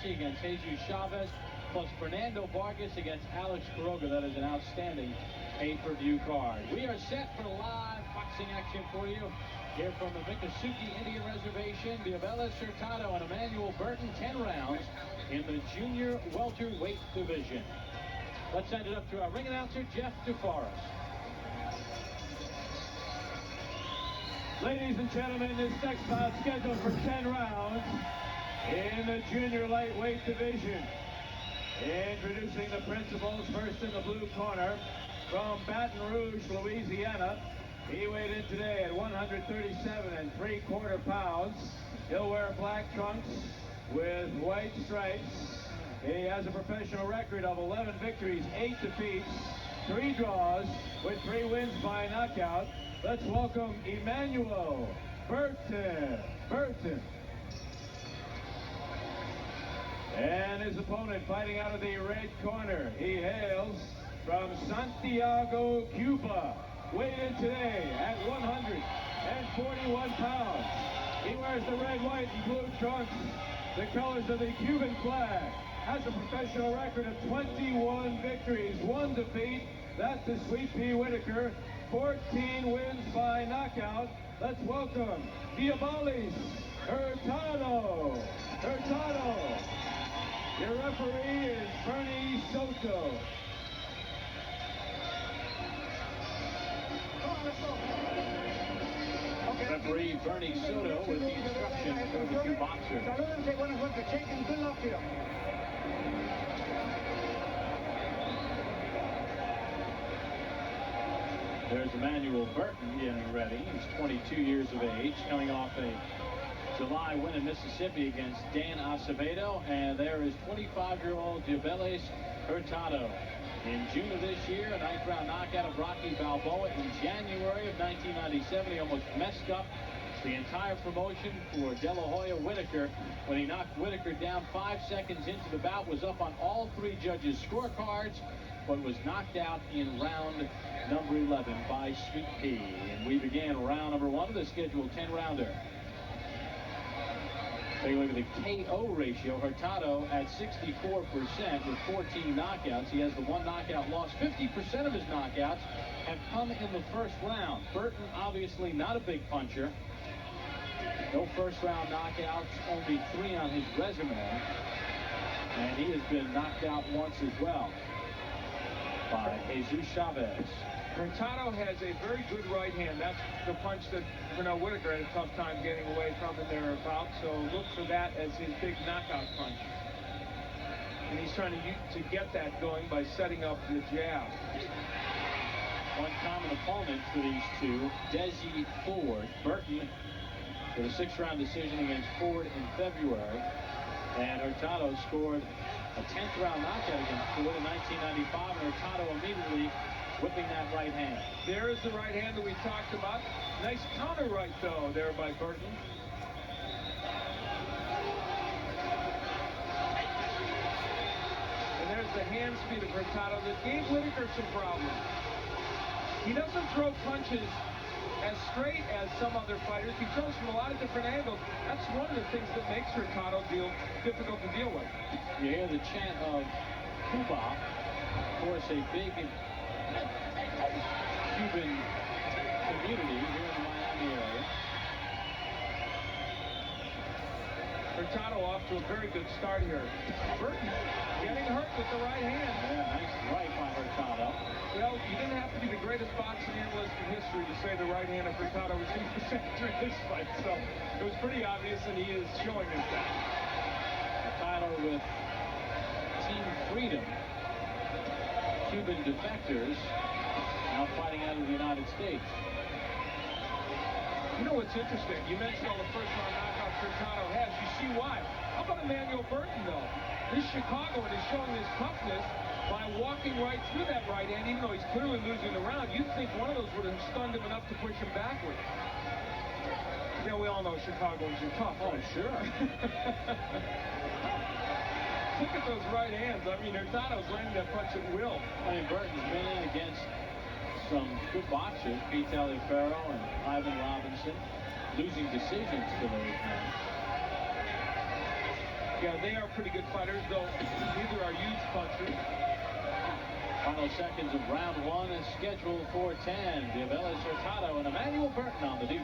Garcia against Jesus Chavez, plus Fernando Vargas against Alex Quiroga. That is an outstanding pay-per-view card. We are set for live boxing action for you here from the Miccosukee Indian Reservation. Diosbelys, Hurtado, and Emanuel Burton, 10 rounds in the junior welterweight division. Let's send it up to our ring announcer, Jeff DeForest. Ladies and gentlemen, this next bout scheduled for 10 rounds in the junior lightweight division. Introducing the principals, first in the blue corner, from Baton Rouge, Louisiana. He weighed in today at 137 3/4 pounds. He'll wear black trunks with white stripes. He has a professional record of 11 victories, 8 defeats, 3 draws, with 3 wins by knockout. Let's welcome Emanuel Burton. And his opponent fighting out of the red corner. He hails from Santiago, Cuba. Weighed in today at 141 pounds. He wears the red, white, and blue trunks, the colors of the Cuban flag. Has a professional record of 21 victories, 1 defeat. That's the Sweet Pea Whitaker. 14 wins by knockout. Let's welcome Diosbelys Hurtado. Your referee is Bernie Soto. Referee Bernie Soto with the instruction for the 2 boxers. There's Emanuel Burton getting ready. He's 22 years of age, coming off a July win in Mississippi against Dan Acevedo. And there is 25-year-old Diosbelys Hurtado. In June of this year, a 9th round knockout of Rocky Balboa. In January of 1997, he almost messed up the entire promotion for De La Hoya Whitaker when he knocked Whitaker down 5 seconds into the bout, was up on all 3 judges' scorecards, but was knocked out in round number 11 by Sweet Pea. And we began round number 1 of the scheduled 10-rounder. Take a look at the KO ratio. Hurtado at 64% with 14 knockouts. He has the 1 knockout loss. 50% of his knockouts have come in the first round. Burton, obviously not a big puncher. No first-round knockouts, only 3 on his resume. And he has been knocked out once as well by Jesus Chavez. Hurtado has a very good right hand. That's the punch that Fernando Whitaker had a tough time getting away from in their bout. So look for that as his big knockout punch. And he's trying to get that going by setting up the jab. One common opponent for these two, Desi Ford. Burton with a 6th-round decision against Ford in February. And Hurtado scored a 10th-round knockout against Ford in 1995. And Hurtado immediately whipping that right hand. There is the right hand that we talked about. Nice counter right, though, there by Burton. And there's the hand speed of Hurtado that gave Whitaker some problems. He doesn't throw punches as straight as some other fighters. He throws from a lot of different angles. That's one of the things that makes Hurtado difficult to deal with. You hear the chant of Cuba, of course, a big Cuban community here in the Miami area. Hurtado off to a very good start here. Burton getting hurt with the right hand. Yeah, nice right by Hurtado. Well, you didn't have to be the greatest boxing analyst in history to say the right hand of Hurtado was in the center of this fight. So it was pretty obvious, and he is showing us that. Hurtado with Team Freedom, Cuban defectors, now fighting out of the United States. You know what's interesting? You mentioned all the first-round knockouts Hurtado has. You see why. How about Emanuel Burton, though? This Chicagoan is showing his toughness by walking right through that right hand, even though he's clearly losing the round. You'd think one of those would have stunned him enough to push him backward. Yeah, we all know Chicagoans are tough. Oh, sure. Look at those right hands. I mean, Hurtado's landing that punch at will. I mean, Burton's been in against some good boxers, Pete Taliaferro and Ivan Robinson, losing decisions to those men. Yeah, they are pretty good fighters, though neither are huge punchers. Final seconds of round one is scheduled for 10. Diosbelys, Hurtado, and Emanuel Burton on the deuce.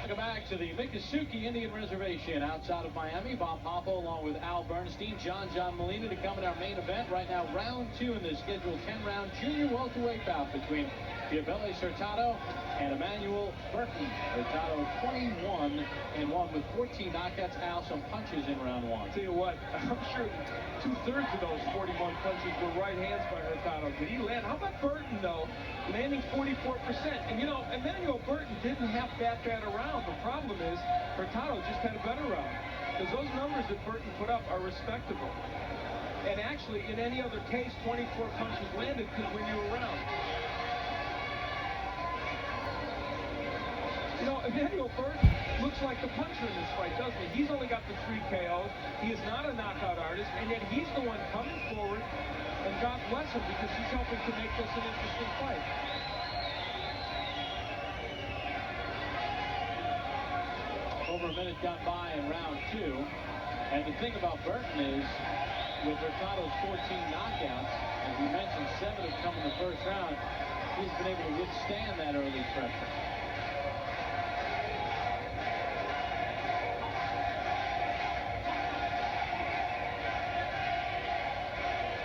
Welcome back to the Miccosukee Indian Reservation outside of Miami. Bob Hoppo along with Al Bernstein, John Molina to come in our main event. Right now, round two in the scheduled 10-round junior welterweight bout between Diosbelys, Hurtado, and Emanuel Burton. Hurtado 21-1 with 14 knockouts. Al, some punches in round one. Tell you what, I'm sure 2/3 of those 41 punches were right hands by Hurtado. Did he land? How about Burton, though? Landing 44%. And, you know, Emanuel Burton didn't have that bad a round. The problem is Hurtado just had a better round. Because those numbers that Burton put up are respectable. And actually, in any other case, 24 punches landed could win you a round. You know, Emanuel Burton looks like the puncher in this fight, doesn't he? He's only got the 3 KOs. He is not a knockout artist, and yet he's the one coming forward, and God bless him because he's helping to make this an interesting fight. Over a minute gone by in round two, and the thing about Burton is, with Hurtado's 14 knockouts, as we mentioned, 7 have come in the first round, he's been able to withstand that early pressure.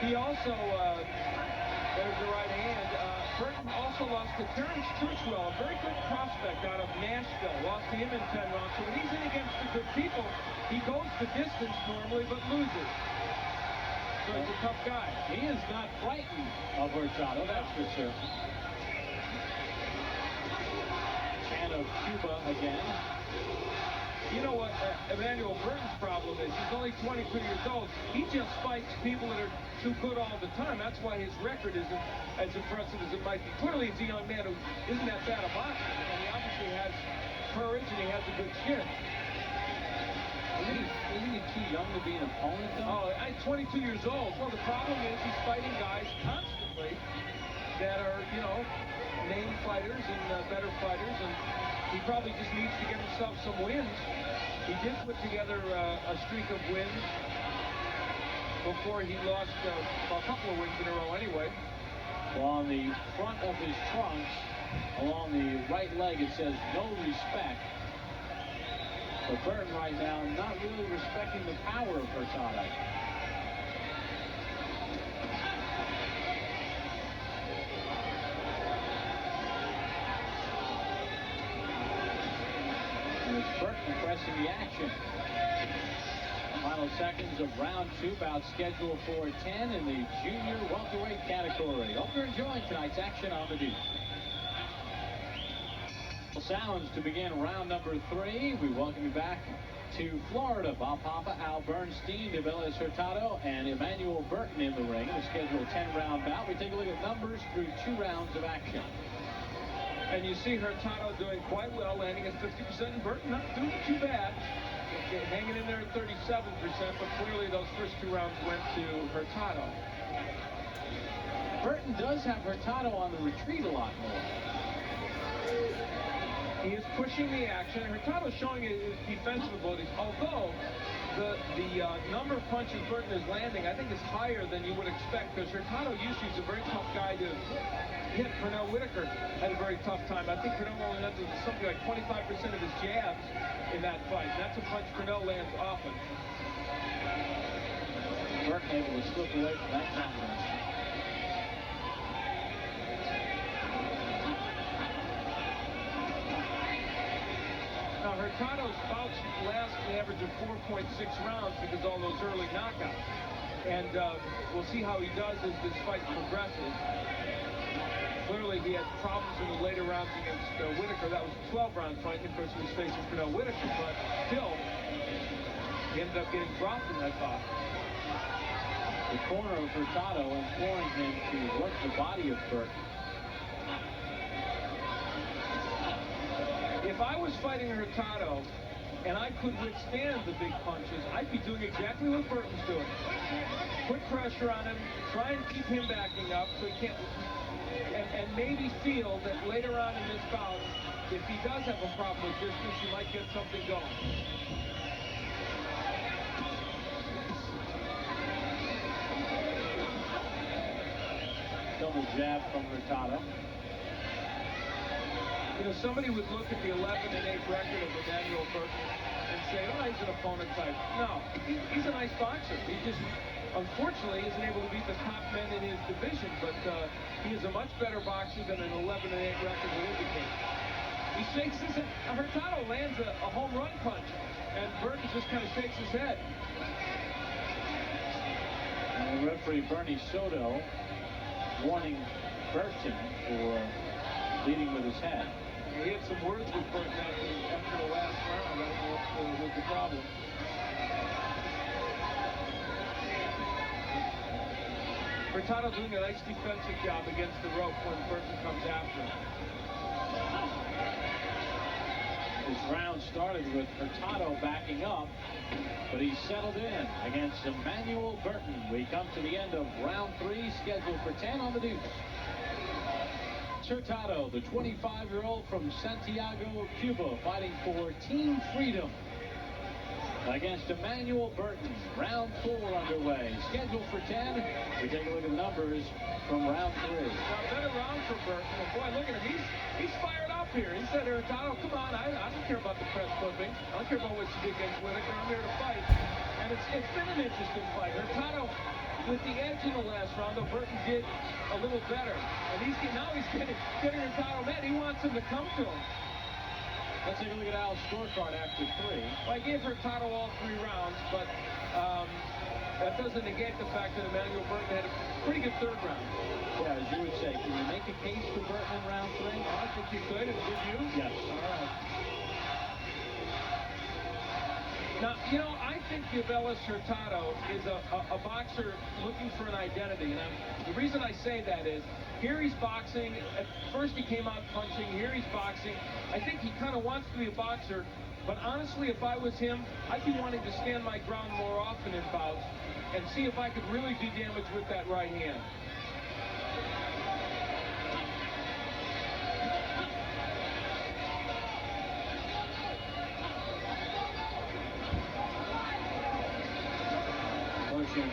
He also, there's the right hand. Burton also lost to Terrence Churchwell, a very good prospect out of Nashville. Lost to him in 10 rounds. So when he's in against the good people, he goes the distance normally, but loses. So he's a tough guy. He is not frightened of Hurtado, that's for sure. Chant of Cuba again. You know what Emanuel Burton's problem is? He's only 22 years old. He just fights people that are too good all the time. That's why his record isn't as impressive as it might be. Clearly, he's a young man who isn't that bad a boxer. And he obviously has courage and he has a good chin. Isn't he too young to be an opponent, though? Oh, I'm 22 years old. Well, the problem is he's fighting guys constantly that are, you know, named fighters and better fighters, and he probably just needs to get himself some wins. He did put together a streak of wins before he lost a couple of wins in a row anyway. Well, on the front of his trunks, along the right leg, it says no respect. But Burton right now not really respecting the power of Hurtado. And it's Burton pressing the action. Final seconds of round two, bout scheduled for 10 in the junior welterweight category. Hope you're enjoying tonight's action on the Deuce. Sounds to begin round number 3. We welcome you back to Florida. Bob Papa, Al Bernstein, Diosbelys, Hurtado, and Emanuel Burton in the ring. The scheduled 10-round bout. We take a look at numbers through 2 rounds of action. And you see Hurtado doing quite well, landing at 50%, and Burton not doing too bad. Hanging in there at 37%, but clearly those first 2 rounds went to Hurtado. Burton does have Hurtado on the retreat a lot more. He is pushing the action. Hurtado's showing his defensive abilities, although the number of punches Burton is landing, I think, is higher than you would expect, because Hurtado usually is a very tough guy to hit. Pernell Whitaker had a very tough time. I think Pernell only landed something like 25% of his jabs in that fight. That's a punch Pernell lands often. Burton able to slip away from that confidence. Now, Hurtado's bouts last an average of 4.6 rounds because all those early knockouts. And we'll see how he does as this fight progresses. Clearly, he had problems in the later rounds against Whitaker. That was a 12-round fight. Of course, he was facing Pernell Whitaker, but still, he ended up getting dropped in that bout. The corner of Hurtado imploring him to work the body of Burton. If I was fighting Hurtado and I could withstand the big punches, I'd be doing exactly what Burton's doing. Put pressure on him, try and keep him backing up so he can't, and maybe feel that later on in this bout, if he does have a problem with distance, he might get something going. Powerful jab from Hurtado. You know, somebody would look at the 11-8 record of Emanuel Burton and say, oh, he's an opponent type. No, he's a nice boxer. He just, unfortunately, isn't able to beat the top men in his division, but he is a much better boxer than an 11-8 record would indicate. He shakes his head. Hurtado lands a home run punch, and Burton just kind of shakes his head. And referee Bernie Soto warning Burton for leading with his head. He had some words with Burton after the last round. I don't know what was the problem. Hurtado doing a nice defensive job against the rope when Burton comes after him. This round started with Hurtado backing up, but he settled in against Emanuel Burton. We come to the end of round 3, scheduled for 10 on the deuce. Hurtado, the 25-year-old from Santiago, Cuba, fighting for team freedom against Emanuel Burton. Round 4 underway, scheduled for 10. We take a look at the numbers from round 3. Now, better round for Burton. And boy, look at him. He's fired up here. He said, Hurtado, come on. I don't care about the press clipping. I don't care about what you did against Whitaker. I'm here to fight. And it's been an interesting fight. Hurtado, with the edge in the last round, though Burton did a little better. And now he's getting Hurtado mad. He wants him to come to him. Let's take a look at Al's scorecard after 3. Well, I gave Hurtado all 3 rounds, but that doesn't negate the fact that Emanuel Burton had a pretty good 3rd round. Yeah, as you would say, can you make a case for Burton in round 3? I think you could, and did you? Yes. All right. Now, you know, I think Diosbelys Hurtado is a boxer looking for an identity. And the reason I say that is, here he's boxing. At first he came out punching. Here he's boxing. I think he kind of wants to be a boxer. But honestly, if I was him, I'd be wanting to stand my ground more often in bouts and see if I could really do damage with that right hand.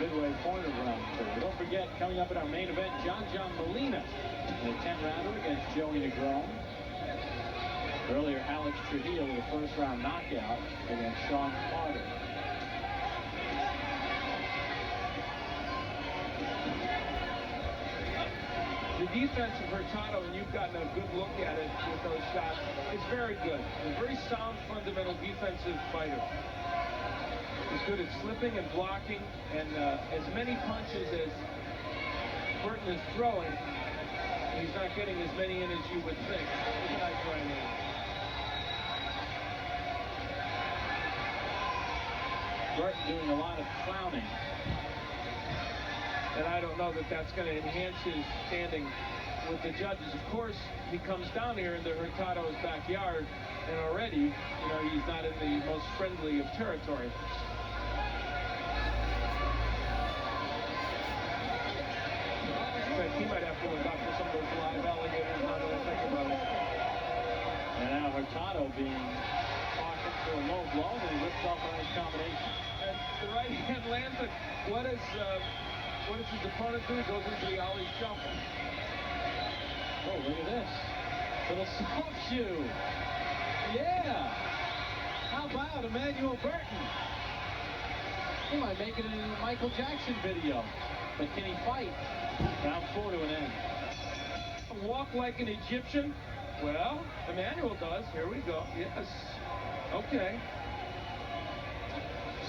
Midway point of round 4. Don't forget, coming up in our main event, John Molina in a 10-rounder against Joey Negron. Earlier, Alex Trujillo with a first-round knockout against Sean Carter. The defense of Hurtado, and you've gotten a good look at it with those shots, is very good. A very sound, fundamental defensive fighter. He's good at slipping and blocking, and as many punches as Burton is throwing, he's not getting as many in as you would think. Look at that right hand. Burton doing a lot of clowning. And I don't know that that's going to enhance his standing with the judges. Of course, he comes down here into Hurtado's backyard, and already, you know, he's not in the most friendly of territory. He might have to look out for some of those live alligators now that I think about it. And now Hurtado being pocket for a low blow, and he rips off a nice combination. And the right hand lands it. What does his opponent do? He goes into the ollie shuffle. Oh, look at this. Little soft shoe. Yeah. How about Emanuel Burton? He might make it in a Michael Jackson video. But can he fight? Round 4 to an end. Walk like an Egyptian? Well, Emanuel does. Here we go. Yes. Okay.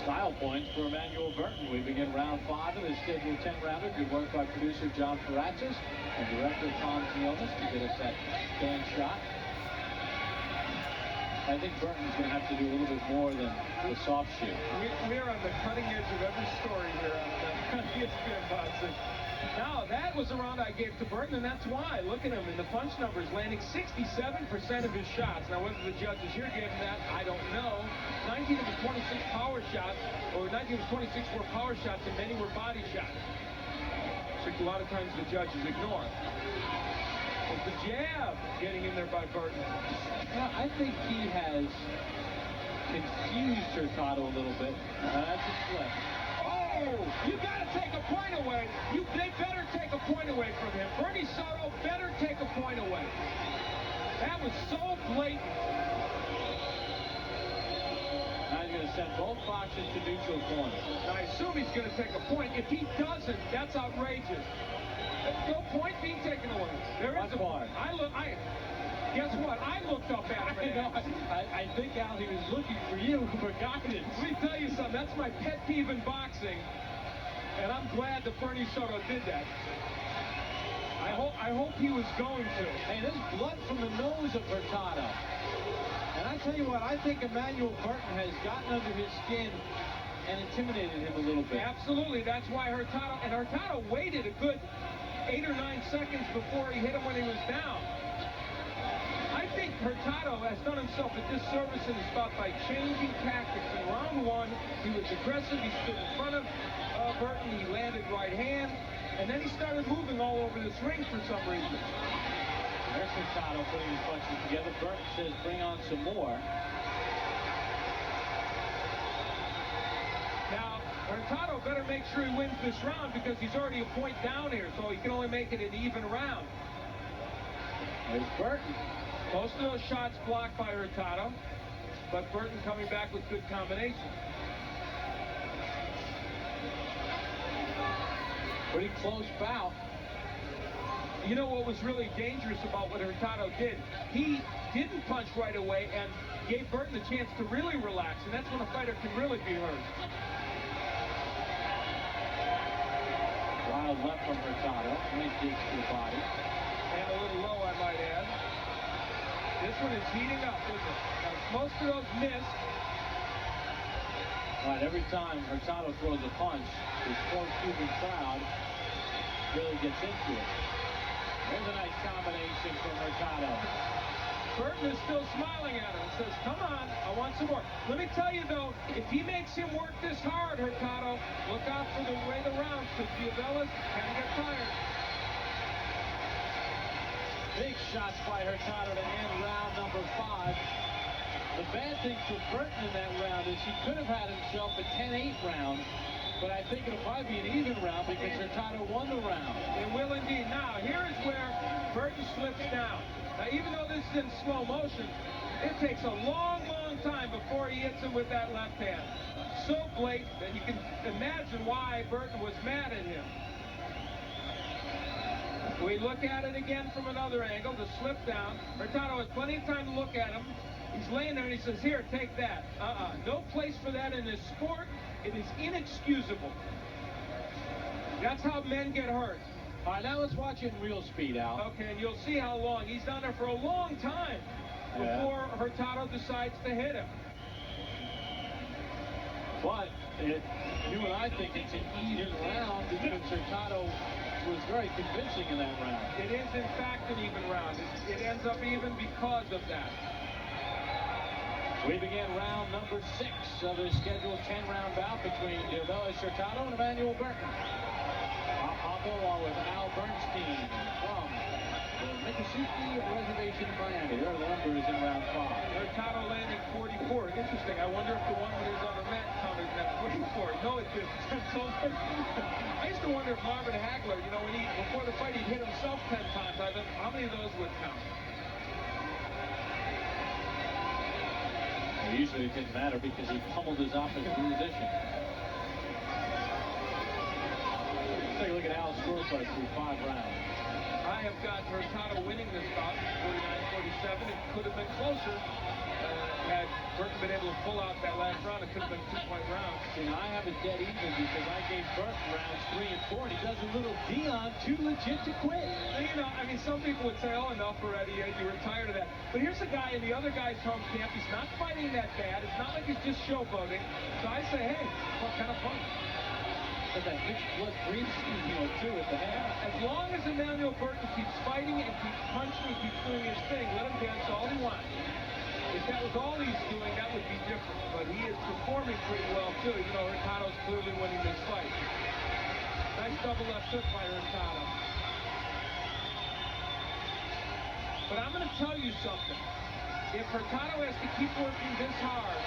Style points for Emanuel Burton. We begin round 5 of the scheduled 10-rounder. Good work by producer John Faratzis and director Tom Zionis to get us that fan shot. I think Burton's going to have to do a little bit more than the soft shoe. We're on the cutting edge of every story here on ESPN Boxing. Now, that was the round I gave to Burton, and that's why. Look at him in the punch numbers, landing 67% of his shots. Now, whether the judges here gave him that, I don't know. 19 of his 26 power shots, or 19 of his 26 were power shots, and many were body shots, which a lot of times the judges ignore. It's the jab getting in there by Burton. Well, I think he has confused Hurtado a little bit. That's a slip. Oh, you got to take a point away. They better take a point away from him. Bernie assume he's going to take a point. If he doesn't, that's outrageous. No point being taken away. There is a point. Guess what? I looked up after that. I think, Al, he was looking for you for guidance. Let me tell you something. That's my pet peeve in boxing. And I'm glad that Bernie Soto did that. I hope he was going to. Hey, there's blood from the nose of Hurtado. And I tell you what, I think Emanuel Burton has gotten under his skin and intimidated him a little bit. Absolutely. That's why Hurtado waited a good 8 or 9 seconds before he hit him when he was down. I think Hurtado has done himself a disservice in his bout by changing tactics. In round 1, he was aggressive. He stood in front of Burton. He landed right hand. And then he started moving all over this ring for some reason. There's Hurtado putting his punches together. Burton says bring on some more. Now, Hurtado better make sure he wins this round because he's already a point down here, so he can only make it an even round. There's Burton. Most of those shots blocked by Hurtado, but Burton coming back with good combination. Pretty close bout. You know what was really dangerous about what Hurtado did? He didn't punch right away and gave Burton a chance to really relax, and that's when a fighter can really be hurt. Wild left from Hurtado. Nice digs to the body. And a little low, I might add. This one is heating up, isn't it? Now, most of those missed. Right, every time Hurtado throws a punch, this poor Cuban crowd really gets into it. There's a nice combination from Hurtado. Burton is still smiling at him and says, come on, I want some more. Let me tell you, though, if he makes him work this hard, Hurtado, look out for the way the rounds, because Diosbelys can get tired. Big shots by Hurtado to end round number 5. The bad thing for Burton in that round is he could have had himself a 10-8 round, but I think it'll probably be an even round because Hurtado won the round. It will indeed. Now, here is where Burton slips down. Now, even though this is in slow motion, it takes a long, long time before he hits him with that left hand. So blatant that you can imagine why Burton was mad at him. We look at it again from another angle, the slip down. Hurtado has plenty of time to look at him. He's laying there and he says, here, take that. No place for that in this sport. It is inexcusable. That's how men get hurt. All right, now let's watch it in real speed, Al. Okay, and you'll see how long. He's down there for a long time before Hurtado decides to hit him. But you and I think it's an even round because Hurtado was very convincing in that round. It is, in fact, an even round. It ends up even because of that. We begin round number 6 of the scheduled 10-round bout between Diosbelys Hurtado and Emanuel Burton. Bob Hopper along with Al Bernstein from the Miccosukee Reservation in Miami. Their number is in round 5. Hurtado landing 44. Interesting. I wonder if the one that is on the mat counted that 44. No, it didn't. I used to wonder if Marvin Hagler, you know, before the fight he'd hit himself 10 times. I thought, how many of those would count? Usually it didn't matter because he pummeled his opposite position. Let's take a look at Al's scorecard through 5 rounds. I have got Hurtado winning this bout, 49-47. It could have been closer. Had Burton been able to pull out that last round, it could have been a 2-point round. See, now I have it dead even because I gave Burton rounds 3 and 4, and he does a little Dion, too legit to quit. Now, you know, I mean, some people would say, oh, enough already, you were tired of that. But here's a guy in the other guy's home camp. He's not fighting that bad. It's not like he's just showboating. So I say, hey, what kind of fun? But that big blood breathes, too, at the half. As long as Emanuel Burton keeps fighting and keeps punching and keeps doing his thing, let him dance all he wants. If that was all he's doing, that would be different. But he is performing pretty well, too, even though Hurtado's clearly winning this fight. Nice double left hook by Hurtado. But I'm going to tell you something. If Hurtado has to keep working this hard,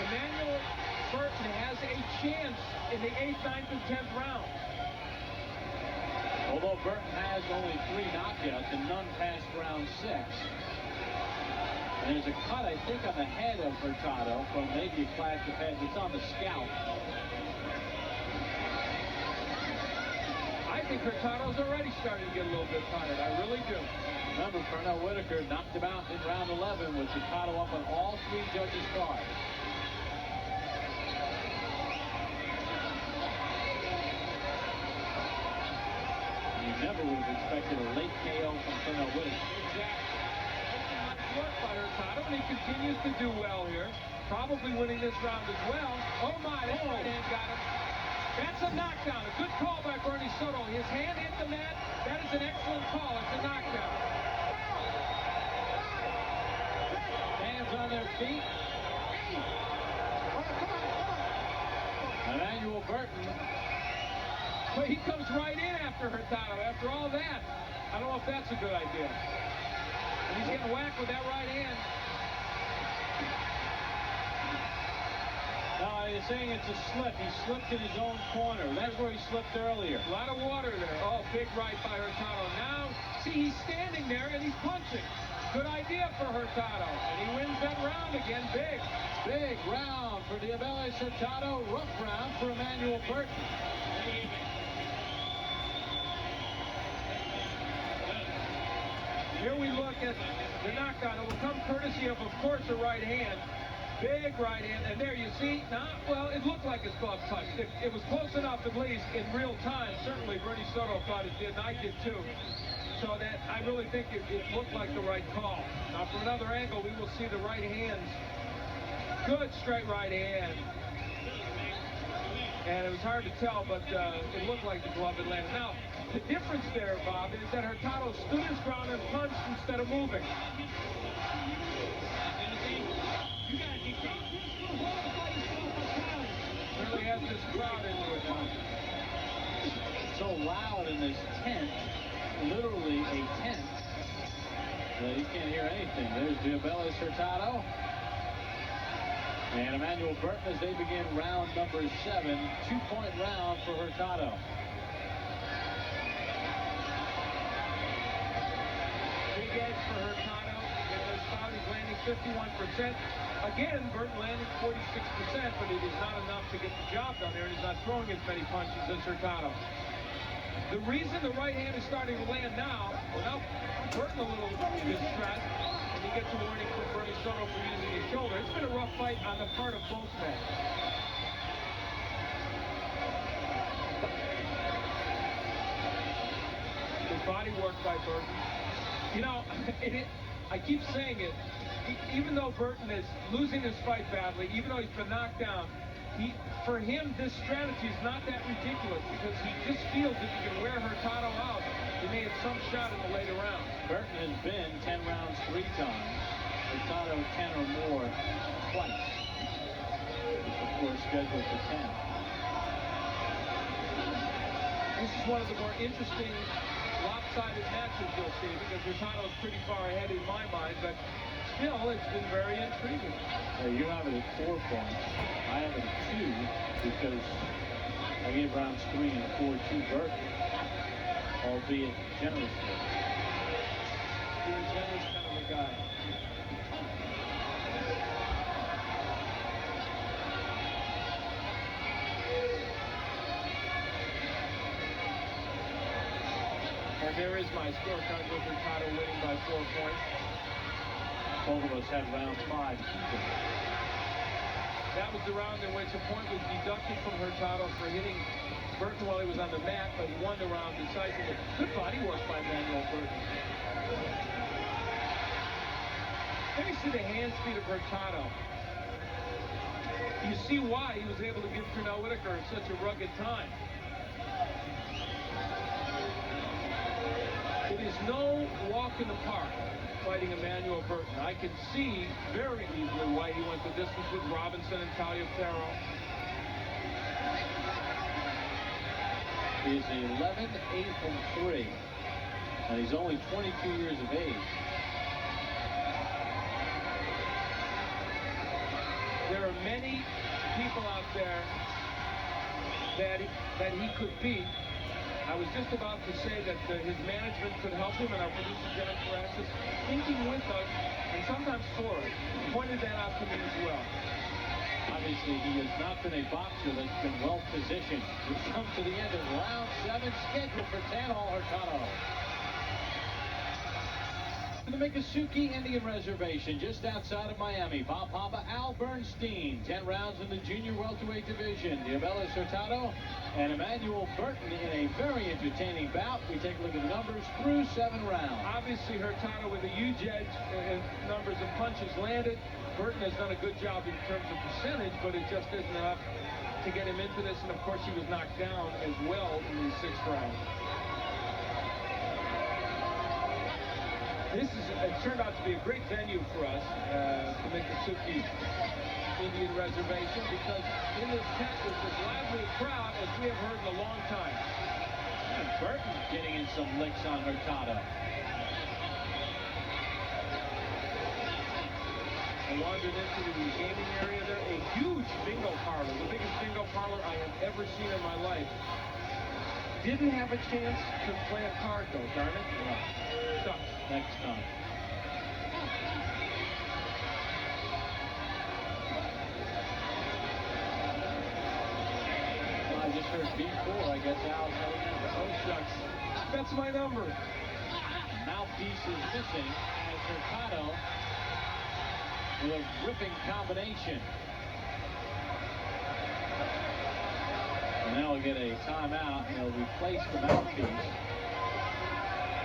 Emanuel Burton has a chance in the 8th, 9th, and 10th round. Although Burton has only 3 knockouts and none past round 6. And there's a cut, I think, on the head of Hurtado from maybe a clash of heads. It's on the scalp. think Hurtado's already starting to get a little bit tired. I really do. Remember, Pernell Whitaker knocked him out in round 11 with Hurtado up on all 3 judges' cards. You never would have expected a late KO from Pernell Whitaker. Exactly. That's nice work by Hurtado, and he continues to do well here. Probably winning this round as well. Oh my, that right hand got him. That's a knockdown. A good call by Bernie Soto. His hand hit the mat. That is an excellent call. It's a knockdown. Fans on their feet. Emanuel Burton. But he comes right in after Hurtado. After all that, I don't know if that's a good idea. And he's getting whacked with that right hand. No, you're saying it's a slip. He slipped in his own corner. That's where he slipped earlier. A lot of water there. Oh, big right by Hurtado. Now, see, he's standing there and he's punching. Good idea for Hurtado. And he wins that round again big. Big round for Diosbelys Hurtado. Rough round for Emanuel Burton. Here we look at the knockdown. It will come courtesy of course, a right hand. Big right hand, and there you see, well, it looked like a soft touch. It was close enough, at least, in real time. Certainly, Bernie Soto thought it did, and I did too. So that, I really think it looked like the right call. Now, from another angle, we will see the right hands. Good straight right hand. And it was hard to tell, but it looked like the glove had landed. Now, the difference there, Bob, is that Hurtado stood his ground and punched instead of moving. Really has this crowd into it now. So loud in this tent, literally a tent, that you can't hear anything. There's Diosbelys Hurtado and Emanuel Burton as they begin round number 7. 2-point round for Hurtado. Big edge for Hurtado. In this bout, he's landing 51%. Again, Burton landing 46%, but it is not enough to get the job done there, and he's not throwing as many punches as Hurtado. The reason the right hand is starting to land now, well, now Burton a little distressed, and he gets a warning from Bernie Soto for using his shoulder. It's been a rough fight on the part of both men. Good body work by Burton. You know, I keep saying it. Even though Burton is losing this fight badly, even though he's been knocked down, for him, this strategy is not that ridiculous because he just feels if he can wear Hurtado out, he may have some shot in the later round. Burton has been 10 rounds 3 times. Hurtado 10 or more twice. Of course, scheduled for 10. This is one of the more interesting lopsided matches you'll see because Hurtado is pretty far ahead in my mind, but still, it's been very intriguing. You have it at 4 points. I have it at 2 because I gave rounds 3 and 4 to Burton, albeit generously. You're a generous kind of a guy. And there is my scorecard with Hurtado winning by 4 points. Both of us had round 5. That was the round in which a point was deducted from Hurtado for hitting Burton while he was on the mat, but he won the round decisively. Good body work by Emanuel Burton. There you see the hand speed of Hurtado. You see why he was able to give Pernell Whitaker such a rugged time. It is no walk in the park fighting Emanuel Burton. I can see very easily why he went the distance with Robinson and Taliaferro. He is 11, 8, and 3. And he's only 22 years of age. There are many people out there that he could beat. I was just about to say that his management could help him, and our producer, Jennifer Francis, thinking with us, and sometimes for us, pointed that out to me as well. I Obviously, he has not been a boxer that's been well positioned. We come to the end of round 7, scheduled for 10 all Hurtado. The Miccosukee Indian Reservation, just outside of Miami. Bob Papa, Al Bernstein. 10 rounds in the junior welterweight division. Diosbelys, Hurtado, and Emanuel Burton in a very entertaining bout. We take a look at the numbers through 7 rounds. Obviously, Hurtado with a huge edge in numbers of punches landed. Burton has done a good job in terms of percentage, but it just isn't enough to get him into this. And of course, he was knocked down as well in the 6th round. This it turned out to be a great venue for us, the Miccosukee Indian Reservation, because in this tent was as lively a crowd as we have heard in a long time. And Burton getting in some licks on Hurtado. I wandered into the gaming area there, a huge bingo parlor, the biggest bingo parlor I have ever seen in my life. Didn't have a chance to play a card though, darn it. Yeah. Sucks. Next time. Well, I just heard B4. I guess Al's heading in. Oh, shucks. That's my number. Mouthpiece is missing as Hurtado with a ripping combination. And now we'll get a timeout. He'll replace the mouthpiece.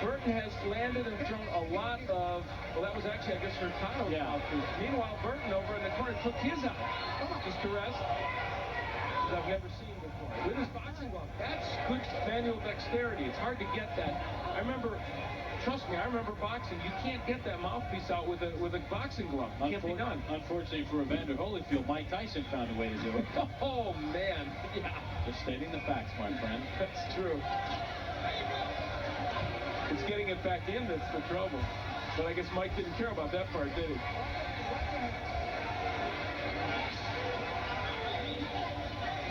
Burton has landed and thrown a lot of, well, that was actually, I guess, Hurtado's mouthpiece. Meanwhile, Burton over in the corner took his out. Just to rest, that I've never seen before. With his boxing glove. That's good manual dexterity. It's hard to get that. I remember, trust me, I remember boxing. You can't get that mouthpiece out with a boxing glove. It can't be done. Unfortunately for Evander Holyfield, Mike Tyson found a way to do it. Oh, man. Yeah. Just stating the facts, my friend. That's true. It's getting it back in that's the trouble. But I guess Mike didn't care about that part, did he?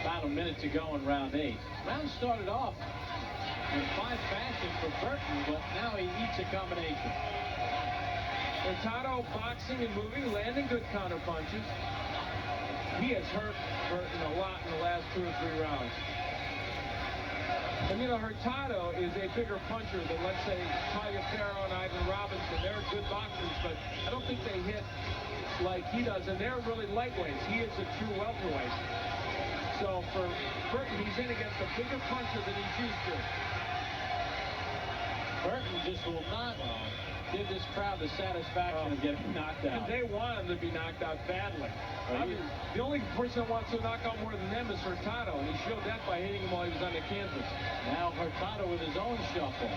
About a minute to go in round 8. Round started off in fine fashion for Burton, but now he eats a combination. Hurtado boxing and moving, landing good counter punches. He has hurt Burton a lot in the last 2 or 3 rounds. And you know, Hurtado is a bigger puncher than, let's say, Taliaferro and Ivan Robinson. They're good boxers, but I don't think they hit like he does. And they're really lightweights. He is a true welterweight. So for Burton, he's in against a bigger puncher than he's used to. Burton just will not give this crowd the satisfaction of getting knocked out. They want him to be knocked out badly. I mean, the only person that wants to knock out more than them is Hurtado, and he showed that by hitting him while he was on the canvas. Now Hurtado with his own shuffle.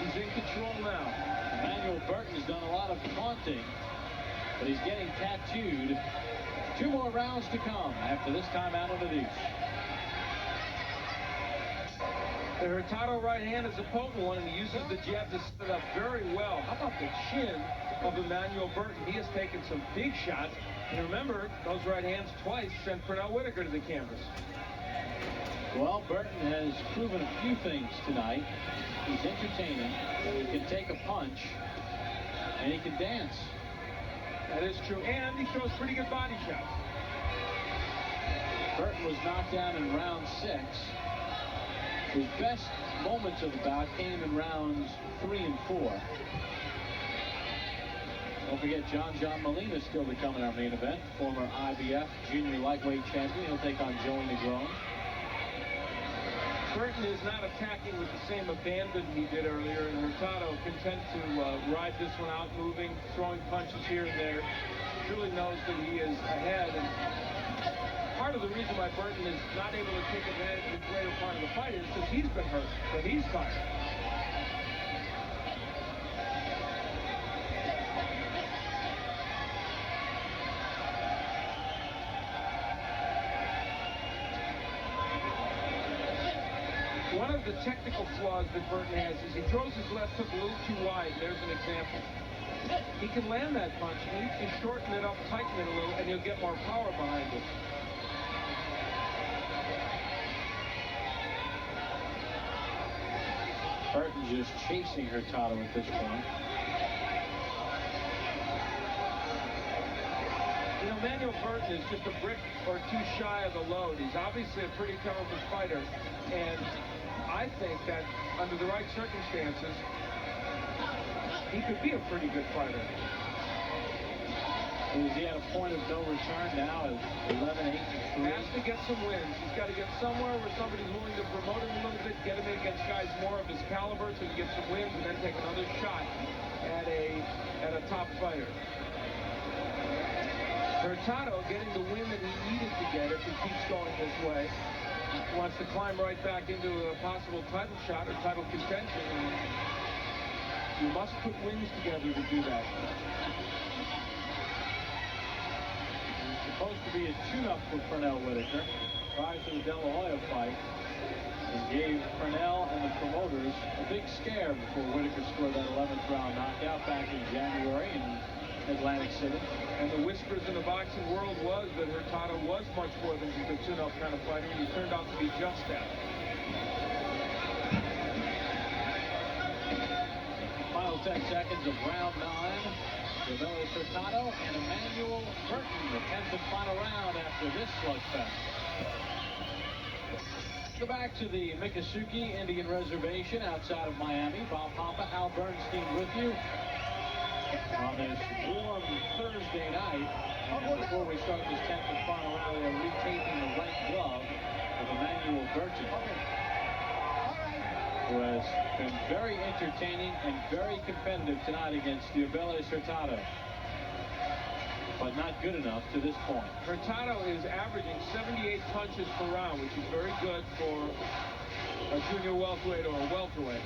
He's in control now. Emanuel Burton has done a lot of taunting, but he's getting tattooed. 2 more rounds to come after this time out of the deuce. The Hurtado right hand is a potent one, and he uses the jab to set it up very well. How about the chin of Emanuel Burton? He has taken some big shots. And remember, those right hands twice sent Pernell Whitaker to the canvas. Well, Burton has proven a few things tonight. He's entertaining. He can take a punch, and he can dance. That is true, and he throws pretty good body shots. Burton was knocked down in round 6. His best moments of the bout came in rounds 3 and 4. Don't forget, John Molina still to come in our main event. Former IBF junior lightweight champion. He'll take on Joey Negron. Burton is not attacking with the same abandon he did earlier, and Hurtado content to ride this one out, moving, throwing punches here and there. Really knows that he is ahead, and part of the reason why Burton is not able to take advantage of the greater part of the fight is because he's been hurt, but he's tired. One of the technical flaws that Burton has is he throws his left hook a little too wide. There's an example. He can land that punch, and he can shorten it up, tighten it a little, and you'll get more power behind it. Burton just chasing Hurtado at this point. You know, Emanuel Burton is just a brick or two shy of the load. He's obviously a pretty talented fighter, and I think that under the right circumstances, he could be a pretty good fighter. He had a point of no return now at 11-8-3. Has to get some wins. He's got to get somewhere where somebody's willing to promote him a little bit, get him in against guys more of his caliber so he can get some wins and then take another shot at a top fighter. Hurtado getting the win that he needed to get if he keeps going this way. He wants to climb right back into a possible title shot or title contention. And you must put wins together to do that. Supposed to be a tune-up for Pernell Whitaker prior to the De La Hoya fight, and gave Pernell and the promoters a big scare before Whitaker scored that 11th round knockout back in January in Atlantic City. And the whispers in the boxing world was that Hurtado was much more than just a tune-up kind of fighter, and he turned out to be just that. Final 10 seconds of round 9. Diosbelys Hurtado and Emanuel Burton, the 10th and final round after this slugfest. Go back to the Miccosukee Indian Reservation outside of Miami. Bob Papa, Al Bernstein with you on this warm Thursday night. And before we start this 10th and final round, we are retaping the right glove of Emanuel Burton, who has been very entertaining and very competitive tonight against Diosbelys Hurtado, but not good enough to this point. Hurtado is averaging 78 punches per round, which is very good for a junior welterweight or a welterweight.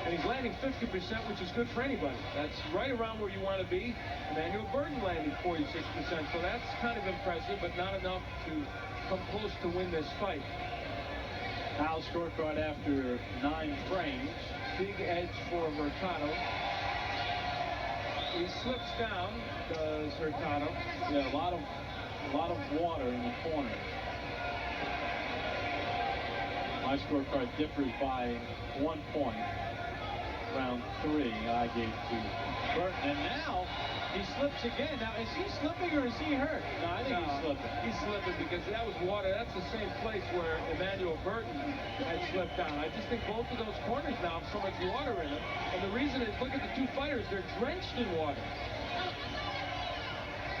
And he's landing 50%, which is good for anybody. That's right around where you want to be. Emanuel Burton landing 46%, so that's kind of impressive, but not enough to come close to win this fight. Al's scorecard after 9 frames. Big edge for Hurtado. He slips down, does Hurtado. Yeah, a lot of water in the corner. My scorecard differs by 1 point. Round 3 I gave to Burton, and now he slips again. Now, is he slipping or is he hurt? No, I think he's slipping. He's slipping because that was water. That's the same place where Emanuel Burton had slipped down. I just think both of those corners now have so much water in them. And the reason is, look at the two fighters. They're drenched in water.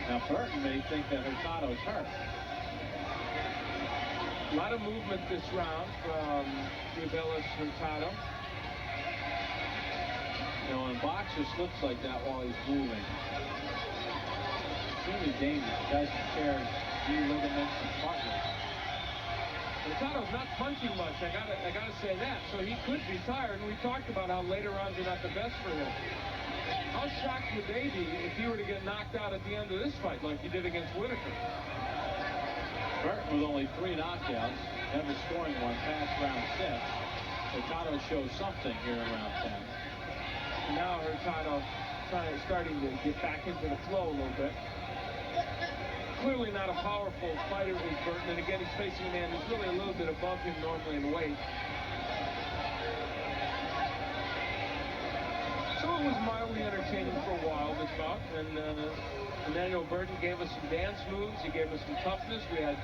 Now, Burton may think that Hurtado's hurt. A lot of movement this round from Diosbelys Hurtado. You know, when a boxer slips like that while he's moving, it's really dangerous. Guys can tear knee ligaments and cartilage. Hurtado's not punching much. I gotta say that. So he could be tired. And we talked about how later rounds are not the best for him. How shocked would they be if he were to get knocked out at the end of this fight like he did against Whitaker? Burton with only 3 knockouts, never scoring one past round 6. Hurtado shows something here in round 10. Now Hurtado starting to get back into the flow a little bit. Clearly not a powerful fighter with Burton, and again he's facing a man who's really a little bit above him normally in weight. So it was mildly entertaining for a while, this bout, and Emanuel Burton gave us some dance moves, he gave us some toughness, we had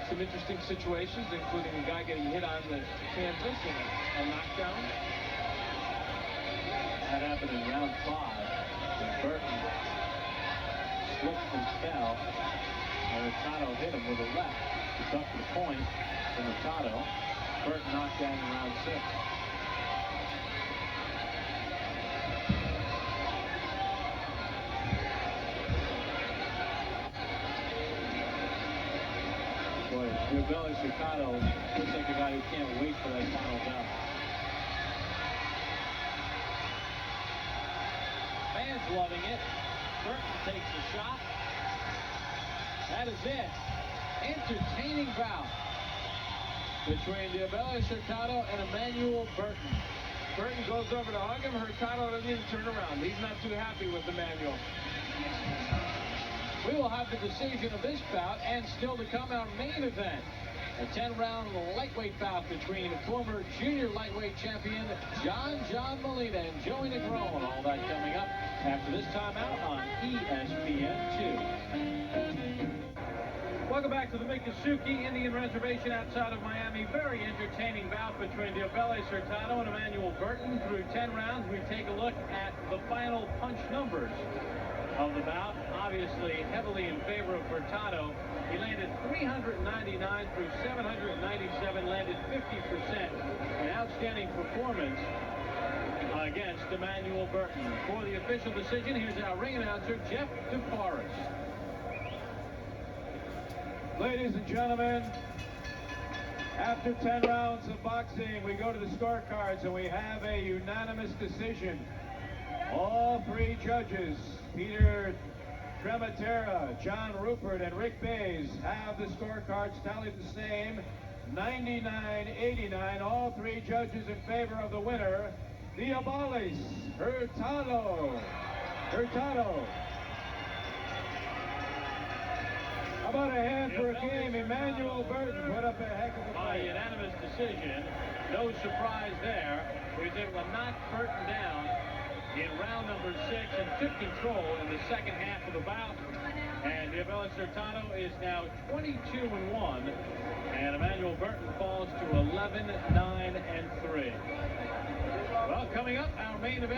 some interesting situations, including a guy getting hit on the canvas and a knockdown. That happened in round 5 when Burton slipped and fell, and Hurtado hit him with a left. It's up to the point from Hurtado. Burton knocked down in round 6. Boy, Diosbelys Hurtado looks like a guy who can't wait for that final bout. Fans loving it. Burton takes a shot. That is it. Entertaining bout between Diosbelys Hurtado and Emanuel Burton. Burton goes over to hug him. Hurtado doesn't even turn around. He's not too happy with Emanuel. We will have the decision of this bout and still to come our main event. A 10-round lightweight bout between former junior lightweight champion John Molina and Joey Negron. All that coming up after this timeout on ESPN2. Welcome back to the Miccosukee Indian Reservation outside of Miami. Very entertaining bout between Diosbelys, Hurtado, and Emanuel Burton. Through 10 rounds, we take a look at the final punch numbers of the bout. Obviously, heavily in favor of Hurtado. He landed 399 through 797, landed 50%. An outstanding performance against Emanuel Burton. For the official decision, here's our ring announcer, Jeff DeForest. Ladies and gentlemen, after 10 rounds of boxing, we go to the scorecards and we have a unanimous decision. All three judges, Peter Trematera, John Rupert, and Rick Bays, have the scorecards tallied the same, 99-89. All three judges in favor of the winner, Diosbelys, Hurtado. How about a hand for a game? Emanuel Burton put up a heck of a By fight. unanimous decision, no surprise there. He was able to knock Burton down in round number 6 and took control in the second half of the bout. And Diosbelys Hurtado is now 22-1, and Emanuel Burton falls to 11-9-3. Well, coming up, our main event.